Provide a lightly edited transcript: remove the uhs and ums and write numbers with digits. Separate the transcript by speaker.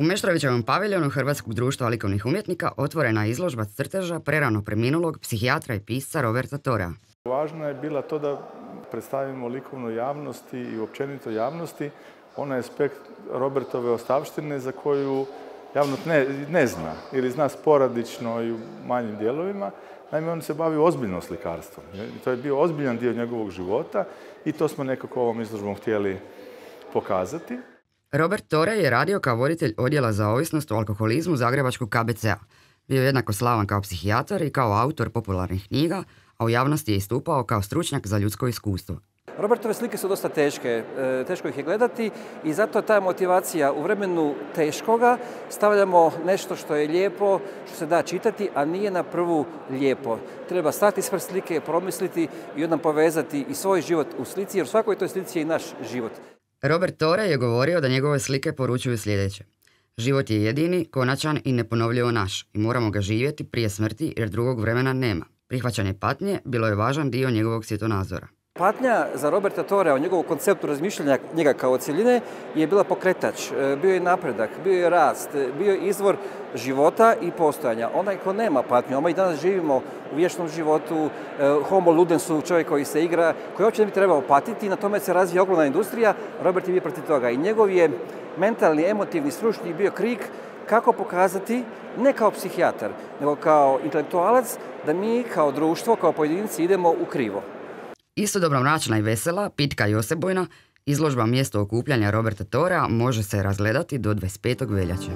Speaker 1: Meštrovićevom paviljonu Hrvatskog društva likovnih umjetnika otvorena je izložba crteža prerano preminulog psihijatra i pisca Roberta Torea.
Speaker 2: Važno je bila to da predstavimo likovnoj javnosti i općenito javnosti onaj aspekt Robertove ostavštine za koju javnost ne zna ili zna sporadično i u manjim dijelovima. Naime, on se bavio ozbiljno slikarstvom. To je bio ozbiljan dio njegovog života i to smo nekako ovom izložbom htjeli pokazati.
Speaker 1: Robert Tore je radio kao voditelj odjela za ovisnost o alkoholizmu Zagrebačkog KBC-a. Bio je jednako slavan kao psihijatar i kao autor popularnih knjiga, a u javnosti je istupao kao stručnjak za ljudsko iskustvo.
Speaker 3: Robertove slike su dosta teške, teško ih je gledati i zato ta motivacija u vremenu teškoga stavljamo nešto što je lijepo, što se da čitati, a nije na prvu lijepo. Treba stati ispred slike, promisliti i onda povezati i svoj život u slici, jer u svakoj toj slici je i naš život.
Speaker 1: Robert Tore je govorio da njegove slike poručuju sljedeće. Život je jedini, konačan i neponovljivo naš i moramo ga živjeti prije smrti jer drugog vremena nema. Prihvaćanje patnje bilo je važan dio njegovog svjetonazora.
Speaker 3: Patnja za Roberta Torea, o njegovom konceptu razmišljanja njega kao cjeline, je bila pokretač, bio je napredak, bio je rast, bio je izvor života i postojanja. Onaj ko nema patnju, a mi danas živimo u vječnom životu, homo ludensu, čovjek koji se igra, koji uopće ne bi trebao patiti, na tome se razvija ogromna industrija, Robert je bio protiv toga. I njegov je mentalni, emotivni, stručni bio krik kako pokazati, ne kao psihijatar, nego kao intelektualac, da mi kao društvo, kao pojedinci idemo u krivo.
Speaker 1: Istodobno mračna i vesela, pitka i osebujna, izložba Mjesto okupljanja Roberta Torea može se razgledati do 25. veljače.